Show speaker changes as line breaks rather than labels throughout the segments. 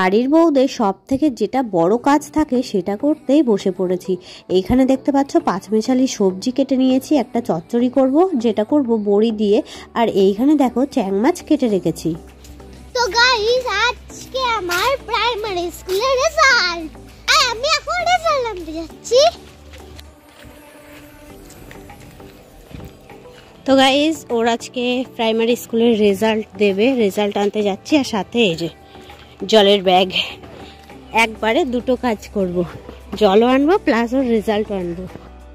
বাড়ির বউদের সব থেকে যেটা বড় কাজ থাকে সেটা করতেই বসে পড়েছি। এইখানে দেখতে পাচ্ছ পাঁচমেশালি সবজি কেটে নিয়েছি, একটা চচ্চড়ি করব, যেটা করব বড়ি দিয়ে। আর এইখানে দেখো চ্যাং মাছ কেটে রেখেছি।
তো গাইস, আজকে আমার প্রাইমারি স্কুলের রেজাল্ট, আর আমি এখন রেজাল্ট আনতে যাচ্ছি।
তো গাইস, ওর আজকে প্রাইমারি স্কুলের রেজাল্ট দেবে, রেজাল্ট আনতে যাচ্ছি। আর সাথে এই যে জলের ব্যাগ, একবারে দুটো কাজ করব, জলও আনবো প্লাস ওর রেজাল্টও আনবো।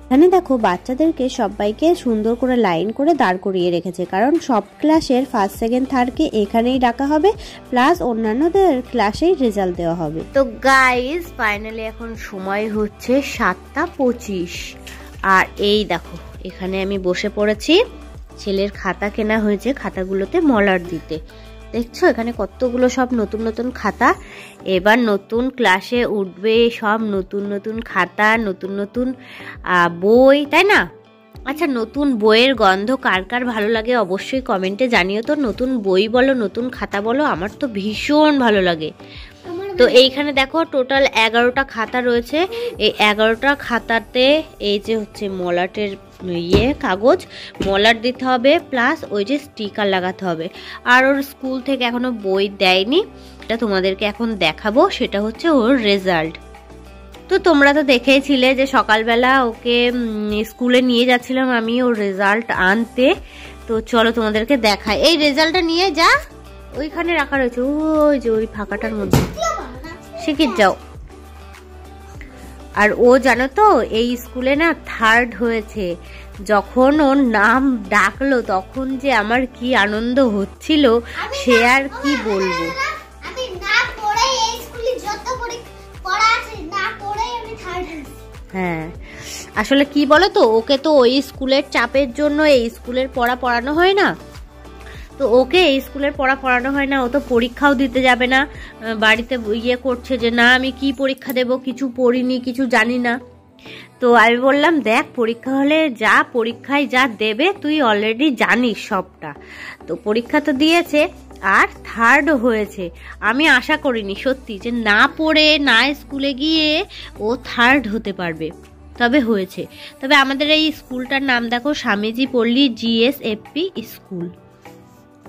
এখানে দেখো বাচ্চাদেরকে সবাইকে সুন্দর করে লাইন করে দাঁড় করিয়ে রেখেছে, কারণ সব ক্লাসের ফার্স্ট সেকেন্ড থার্ডকে এখানেই ডাকা হবে, প্লাস অন্যান্যদের ক্লাসেই রেজাল্ট দেওয়া হবে। তো গাইস, ফাইনালি এখন সময় হচ্ছে 7:25। আর এই দেখো এখানে আমি বসে পড়েছি, ছেলের খাতা কেনা হয়েছে, খাতাগুলোতে মলার দিতে। দেখছো এখানে কতগুলো সব নতুন নতুন খাতা, এবার নতুন ক্লাসে উঠবে, সব নতুন নতুন খাতা, নতুন নতুন বই, তাই না? আচ্ছা, নতুন বইয়ের গন্ধ কার কার ভালো লাগে অবশ্যই কমেন্টে জানিও তো। নতুন বই বলো, নতুন খাতা বলো, আমার তো ভীষণ ভালো লাগে। তো এইখানে দেখো টোটাল 11টা খাতা রয়েছে। এই 11টা খাতাতে এই যে হচ্ছে মলাটের কাগজ, মলাট দিতে হবে, প্লাস ওই যে স্টিকার লাগাতে হবে। আর ওর স্কুল থেকে এখনো বই দেয়নি, এটা তোমাদেরকে এখন দেখাবো, সেটা হচ্ছে ওর রেজাল্ট। তো তোমরা তো দেখেইছিলে যে সকালবেলা ওকে স্কুলে নিয়ে যাচ্ছিলাম আমি ওর রেজাল্ট আনতে। তো চলো তোমাদেরকে দেখাই, এই রেজাল্টটা নিয়ে যা, ওইখানে রাখা রয়েছে, ওই যে ওই ফাঁকাটার মধ্যে শিখিয়ে যাও। আর ও জানো তো এই স্কুলে না থার্ড হয়েছে। যখন ওর নাম ডাকলো তখন যে আমার কি আনন্দ হচ্ছিল সে আর কি বলবো।
আমি না পড়ে এই স্কুলে যত পড়া আছে না পড়ে আমি থার্ড হয়েছি।
হ্যাঁ, আসলে কি বলো তো, ওকে তো ওই স্কুলের চাপের জন্য এই স্কুলের পড়ানো হয় না। তো ওকে এই স্কুলের পড়ানো হয় না, ও তো পরীক্ষাও দিতে যাবে না, বাড়িতে করছে যে না আমি কি পরীক্ষা দেব, কিছু পড়িনি, কিছু জানি না। তো আমি বললাম দেখ, পরীক্ষা হলে যা, পরীক্ষায় যা দেবে তুই অলরেডি জানিস সবটা। তো পরীক্ষা তো দিয়েছে আর থার্ডও হয়েছে। আমি আশা করিনি সত্যি যে না পড়ে না স্কুলে গিয়ে ও থার্ড হতে পারবে, তবে হয়েছে। তবে আমাদের এই স্কুলটার নাম দেখো, স্বামীজি পল্লী GSFP স্কুল,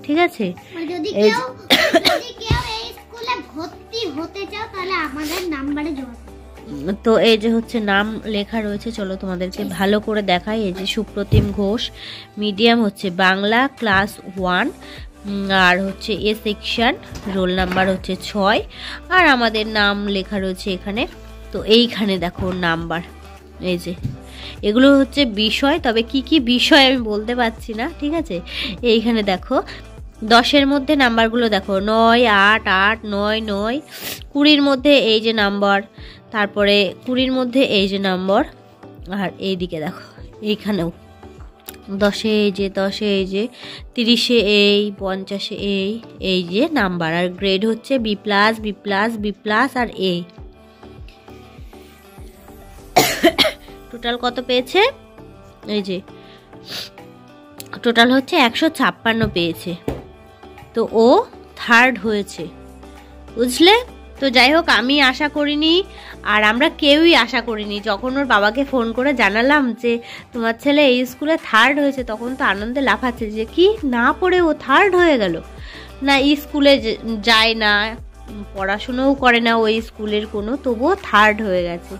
ঠিক আছে?
যদি কেউ এই স্কুলে ভর্তি হতে চাও তাহলে আমাদের নাম্বারে যোগাযোগ।
তো এই যে হচ্ছে নাম লেখা রয়েছে, চলো তোমাদেরকে ভালো করে দেখাই। এই যে সুপ্রতিম ঘোষ, মিডিয়াম হচ্ছে বাংলা, ক্লাস 1, আর হচ্ছে এ সেকশন, রোল নাম্বার হচ্ছে 6, আর আমাদের নাম লেখা রয়েছে এখানে। তো এইখানে দেখো নাম্বার, এই যে এগুলো হচ্ছে বিষয়, তবে কি কি বিষয় আমি বলতে পারছি না, ঠিক আছে? এইখানে দেখো 10-এর মধ্যে নাম্বারগুলো দেখো, 9, 8, 8, 9, 9, 20-র মধ্যে এই যে নাম্বার, তারপরে 20-র মধ্যে এই যে নাম্বার, আর এইদিকে দেখো এইখানেও 10-এ এই যে 10-এ এই যে 30-এ এই 50-এ এই যে নাম্বার। আর গ্রেড হচ্ছে B+, B+, B+, আর A। টোটাল কত পেয়েছে? এই যে টোটাল হচ্ছে 156 পেয়েছে। তো ও থার্ড হয়েছে, বুঝলে? তো যাই হোক, আমি আশা করিনি আর আমরা কেউই আশা করিনি। যখন ওর বাবাকে ফোন করে জানালাম যে তোমার ছেলে এই স্কুলে থার্ড হয়েছে, তখন তো আনন্দে লাফাচ্ছে যে কি না পড়ে ও থার্ড হয়ে গেল। না স্কুলে যায় না, পড়াশুনোও করে না ওই স্কুলের কোনো, তবুও থার্ড হয়ে গেছে।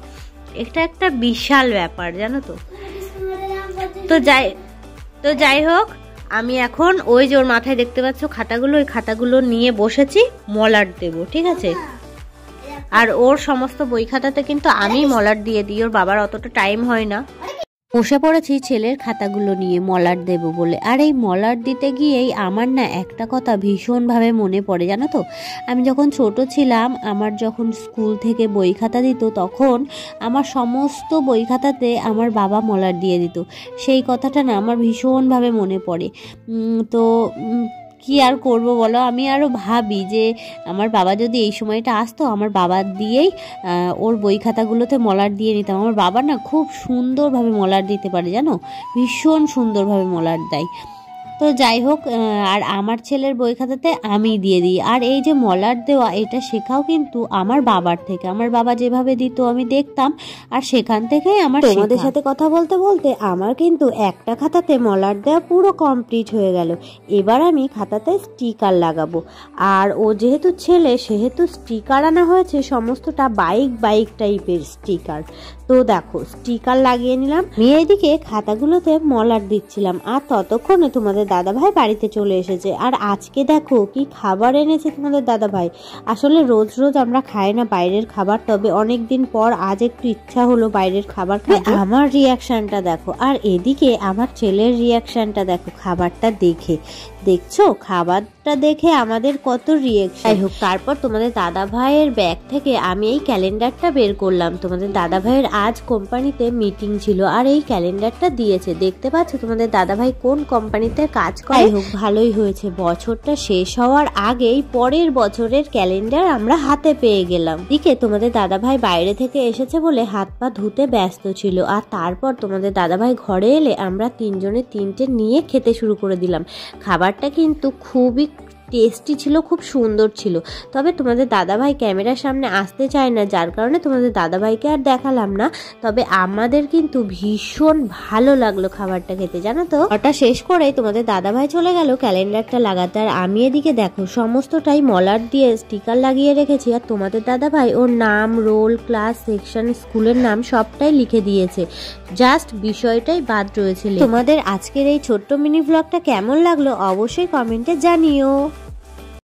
এটা একটা বিশাল ব্যাপার, জানো তো। তো যাই হোক, আমি এখন ওই যে ওর মাথায় দেখতে পাচ্ছ খাতাগুলো, ওই খাতাগুলো নিয়ে বসেছি, মলাট দেব, ঠিক আছে? আর ওর সমস্ত বই খাতাতে কিন্তু আমি মলাট দিয়ে দিই, ওর বাবার অতটা টাইম হয় না। বসে পড়েছি ছেলের খাতাগুলো নিয়ে মলাট দেব বলে। আর এই মলাট দিতে গিয়েই আমার না একটা কথা ভীষণভাবে মনে পড়ে, জানো তো। আমি যখন ছোট ছিলাম, আমার যখন স্কুল থেকে বই খাতা দিত, তখন আমার সমস্ত বই খাতাতে আমার বাবা মলাট দিয়ে দিত। সেই কথাটা না আমার ভীষণভাবে মনে পড়ে। তো কি আর করব বলো, আমি আরও ভাবি যে আমার বাবা যদি এই সময়টা আসতো, আমার বাবা দিয়েই ওর বই খাতাগুলোতে মলাট দিয়ে নিতাম। আমার বাবা না খুব সুন্দরভাবে মলাট দিতে পারে, জানো, ভীষণ সুন্দরভাবে মলাট দেয়। তো যাই হোক, আর আমার ছেলের বই খাতাতে আমি দিয়ে দিই। আর এই যে মলাট দেওয়া, এটা শেখাও কিন্তু আমার বাবার থেকে। আমার বাবা যেভাবে দিত আমি দেখতাম, আর সেখান থেকেই আমার তোমাদের সাথে কথা বলতে বলতে আমার কিন্তু একটা খাতাতে মলাট দেওয়া পুরো কমপ্লিট হয়ে গেল। এবার আমি খাতাতে স্টিকার লাগাবো। আর ও যেহেতু ছেলে, সেহেতু স্টিকার আনা হয়েছে সমস্তটা বাইক টাইপের স্টিকার। তো দেখো স্টিকার লাগিয়ে নিলাম। মেয়ে এদিকে খাতাগুলোতে মলাট দিচ্ছিলাম, আর ততক্ষণে তোমাদের দাদাভাই বাড়িতে চলে এসেছে। আর আজকে দেখো কি খাবার এনেছে তোমাদের দাদাভাই। আসলে রোজ রোজ আমরা খাই না বাইরের খাবার, তবে অনেক দিন পর আজ একটু ইচ্ছা হলো বাইরের খাবার খাবো। আমার রিয়াকশনটা দেখো, আর এদিকে আমার ছেলের রিয়াকশনটা দেখো খাবারটা দেখে। দেখছো খাবারটা দেখে আমাদের কত রিয়াকশন। যাই হোক, তারপর তোমাদের দাদা ভাইয়ের ব্যাগ থেকে আমি এই ক্যালেন্ডারটা বের করলাম। তোমাদের দাদা ভাইয়ের আজ কোম্পানিতে মিটিং ছিল, আর এই ক্যালেন্ডারটা দিয়েছে। দেখতে পাচ্ছ তোমাদের দাদা ভাই কোন কোম্পানিতে কাজ করে। যাই হোক, ভালোই হয়েছে, বছরটা শেষ হওয়ার আগেই পরের বছরের ক্যালেন্ডার আমরা হাতে পেয়ে গেলাম। এদিকে তোমাদের দাদা ভাই বাইরে থেকে এসেছে বলে হাত পা ধুতে ব্যস্ত ছিল। আর তারপর তোমাদের দাদা ভাই ঘরে এলে আমরা তিনজনে তিনটে নিয়ে খেতে শুরু করে দিলাম। খাবারটা কিন্তু খুবই টেস্টি ছিল, খুব সুন্দর ছিল। তবে তোমাদের দাদাভাই ক্যামেরার সামনে আসতে চায় না, যার কারণে তোমাদের দাদাভাইকে আর দেখালাম না। তবে আমাদের কিন্তু ভীষণ ভালো লাগলো খাবারটা খেতে, জানো তো। ওটা শেষ করেই তোমাদের দাদাভাই চলে গেল ক্যালেন্ডারটা লাগাতে। আর আমি এদিকে দেখো সমস্তটাই মলাট দিয়ে স্টিকার লাগিয়ে রেখেছি। আর তোমাদের দাদাভাই ওর নাম, রোল, ক্লাস, সেকশন, স্কুলের নাম সবটাই লিখে দিয়েছে। জাস্ট বিষয়টাই বাদ রয়েছে। তোমাদের আজকের এই ছোট্ট মিনি ব্লগটা কেমন লাগলো অবশ্যই কমেন্টে জানিও।